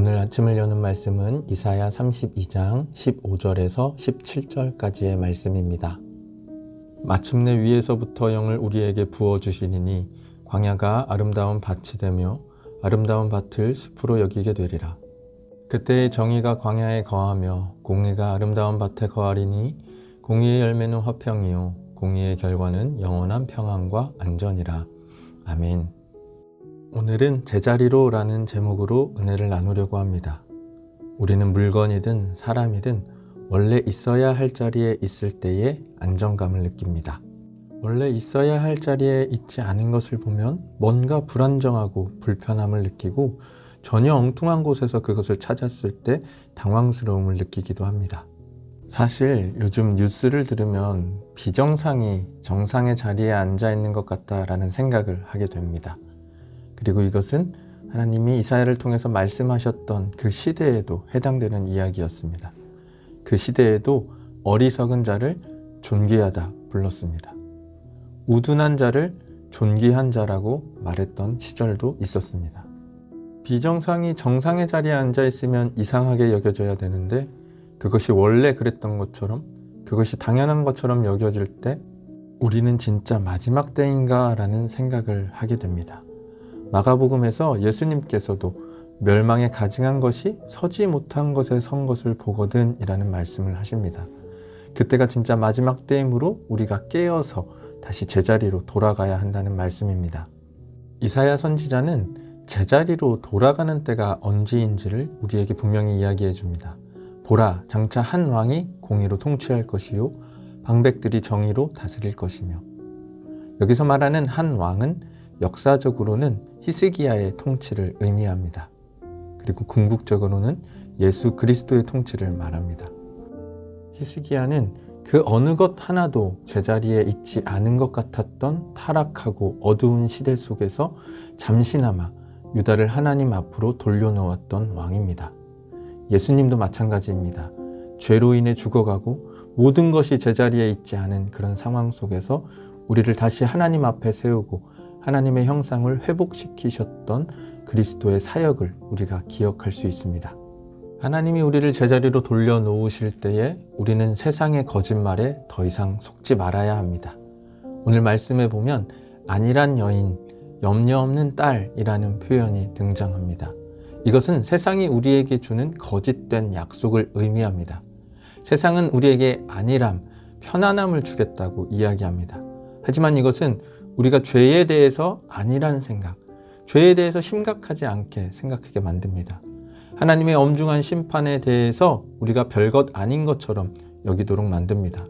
오늘 아침을 여는 말씀은 이사야 32장 15절에서 17절까지의 말씀입니다. 마침내 위에서부터 영을 우리에게 부어주시리니 광야가 아름다운 밭이 되며 아름다운 밭을 숲으로 여기게 되리라. 그때의 정의가 광야에 거하며 공의가 아름다운 밭에 거하리니 공의의 열매는 화평이요 공의의 결과는 영원한 평안과 안전이라. 아멘. 오늘은 제자리로 라는 제목으로 은혜를 나누려고 합니다. 우리는 물건이든 사람이든 원래 있어야 할 자리에 있을 때에 안정감을 느낍니다. 원래 있어야 할 자리에 있지 않은 것을 보면 뭔가 불안정하고 불편함을 느끼고 전혀 엉뚱한 곳에서 그것을 찾았을 때 당황스러움을 느끼기도 합니다. 사실 요즘 뉴스를 들으면 비정상이 정상의 자리에 앉아 있는 것 같다라는 생각을 하게 됩니다. 그리고 이것은 하나님이 이사야를 통해서 말씀하셨던 그 시대에도 해당되는 이야기였습니다. 그 시대에도 어리석은 자를 존귀하다 불렀습니다. 우둔한 자를 존귀한 자라고 말했던 시절도 있었습니다. 비정상이 정상의 자리에 앉아 있으면 이상하게 여겨져야 되는데 그것이 원래 그랬던 것처럼 그것이 당연한 것처럼 여겨질 때 우리는 진짜 마지막 때인가 라는 생각을 하게 됩니다. 마가복음에서 예수님께서도 멸망에 가증한 것이 서지 못한 것에 선 것을 보거든 이라는 말씀을 하십니다. 그때가 진짜 마지막 때이므로 우리가 깨어서 다시 제자리로 돌아가야 한다는 말씀입니다. 이사야 선지자는 제자리로 돌아가는 때가 언제인지를 우리에게 분명히 이야기해 줍니다. 보라, 장차 한 왕이 공의로 통치할 것이요 방백들이 정의로 다스릴 것이며. 여기서 말하는 한 왕은 역사적으로는 히스기야의 통치를 의미합니다. 그리고 궁극적으로는 예수 그리스도의 통치를 말합니다. 히스기야는 그 어느 것 하나도 제자리에 있지 않은 것 같았던 타락하고 어두운 시대 속에서 잠시나마 유다를 하나님 앞으로 돌려놓았던 왕입니다. 예수님도 마찬가지입니다. 죄로 인해 죽어가고 모든 것이 제자리에 있지 않은 그런 상황 속에서 우리를 다시 하나님 앞에 세우고 하나님의 형상을 회복시키셨던 그리스도의 사역을 우리가 기억할 수 있습니다. 하나님이 우리를 제자리로 돌려놓으실 때에 우리는 세상의 거짓말에 더 이상 속지 말아야 합니다. 오늘 말씀에 보면 안일한 여인, 염려 없는 딸이라는 표현이 등장합니다. 이것은 세상이 우리에게 주는 거짓된 약속을 의미합니다. 세상은 우리에게 안일함, 편안함을 주겠다고 이야기합니다. 하지만 이것은 우리가 죄에 대해서 안일한 생각, 죄에 대해서 심각하지 않게 생각하게 만듭니다. 하나님의 엄중한 심판에 대해서 우리가 별것 아닌 것처럼 여기도록 만듭니다.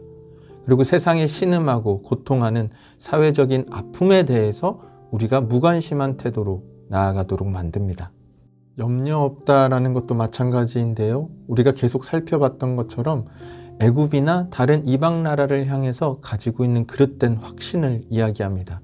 그리고 세상에 신음하고 고통하는 사회적인 아픔에 대해서 우리가 무관심한 태도로 나아가도록 만듭니다. 염려 없다라는 것도 마찬가지인데요. 우리가 계속 살펴봤던 것처럼 애굽이나 다른 이방 나라를 향해서 가지고 있는 그릇된 확신을 이야기합니다.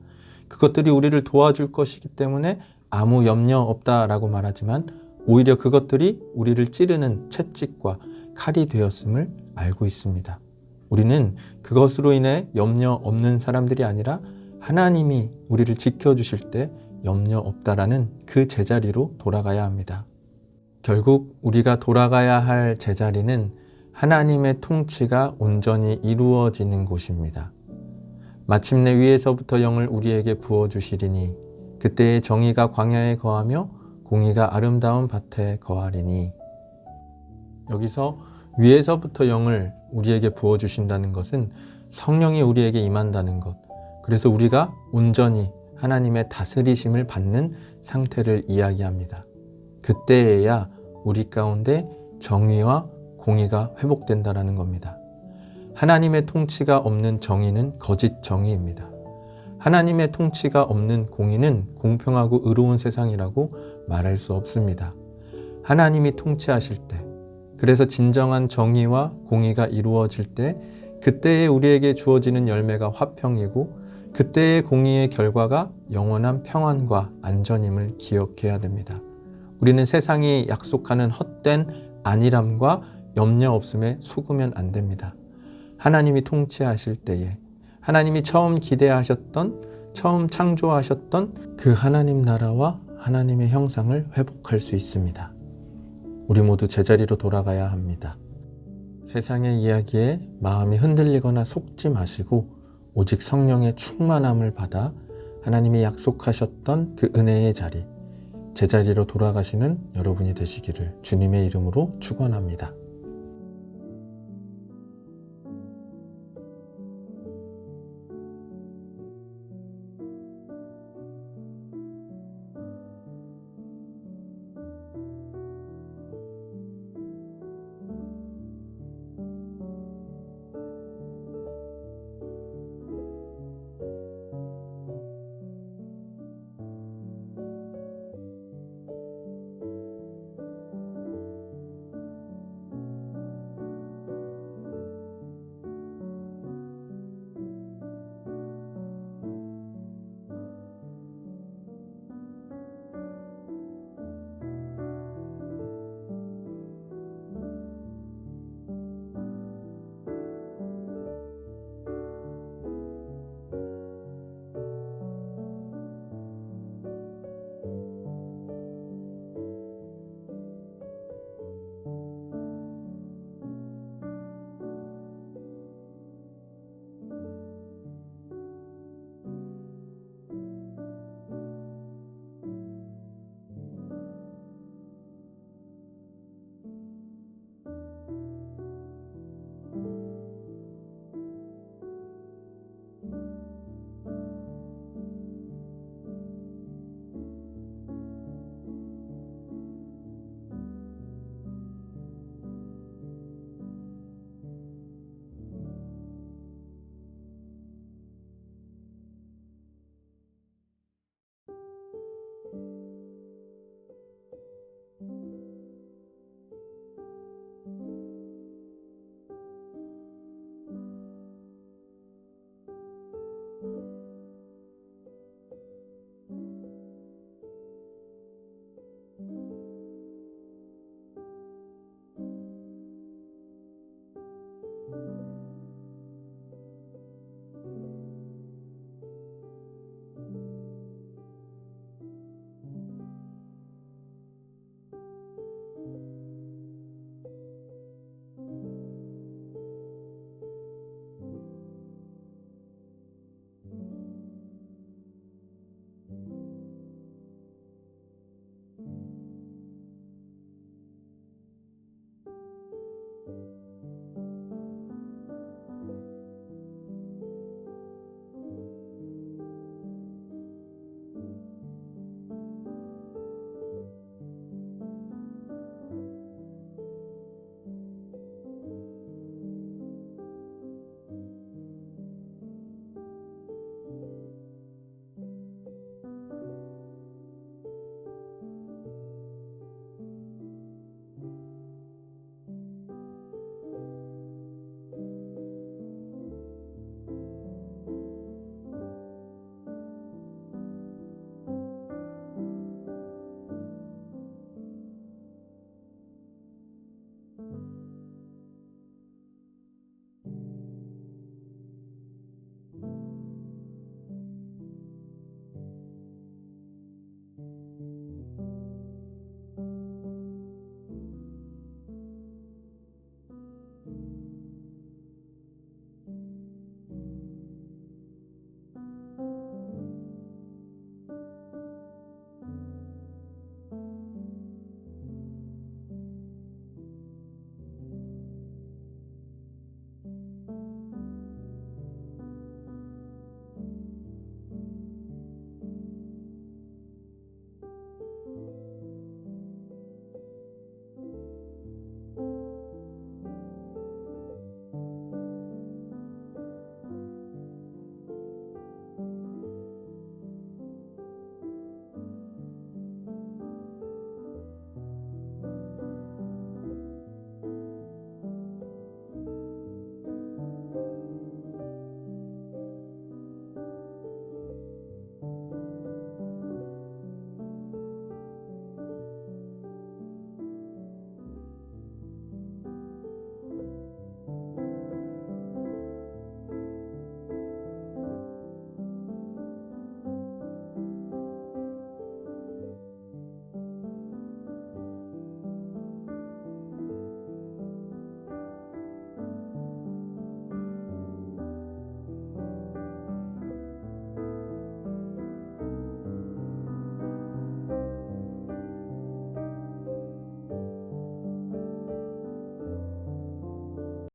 그것들이 우리를 도와줄 것이기 때문에 아무 염려 없다라고 말하지만 오히려 그것들이 우리를 찌르는 채찍과 칼이 되었음을 알고 있습니다. 우리는 그것으로 인해 염려 없는 사람들이 아니라 하나님이 우리를 지켜주실 때 염려 없다라는 그 제자리로 돌아가야 합니다. 결국 우리가 돌아가야 할 제자리는 하나님의 통치가 온전히 이루어지는 곳입니다. 마침내 위에서부터 영을 우리에게 부어주시리니 그때의 정의가 광야에 거하며 공의가 아름다운 밭에 거하리니. 여기서 위에서부터 영을 우리에게 부어주신다는 것은 성령이 우리에게 임한다는 것, 그래서 우리가 온전히 하나님의 다스리심을 받는 상태를 이야기합니다. 그때에야 우리 가운데 정의와 공의가 회복된다라는 겁니다. 하나님의 통치가 없는 정의는 거짓 정의입니다. 하나님의 통치가 없는 공의는 공평하고 의로운 세상이라고 말할 수 없습니다. 하나님이 통치하실 때, 그래서 진정한 정의와 공의가 이루어질 때 그때에 우리에게 주어지는 열매가 화평이고 그때의 공의의 결과가 영원한 평안과 안전임을 기억해야 됩니다. 우리는 세상이 약속하는 헛된 안일함과 염려 없음에 속으면 안 됩니다. 하나님이 통치하실 때에 하나님이 처음 기대하셨던, 처음 창조하셨던 그 하나님 나라와 하나님의 형상을 회복할 수 있습니다. 우리 모두 제자리로 돌아가야 합니다. 세상의 이야기에 마음이 흔들리거나 속지 마시고 오직 성령의 충만함을 받아 하나님이 약속하셨던 그 은혜의 자리, 제자리로 돌아가시는 여러분이 되시기를 주님의 이름으로 축원합니다.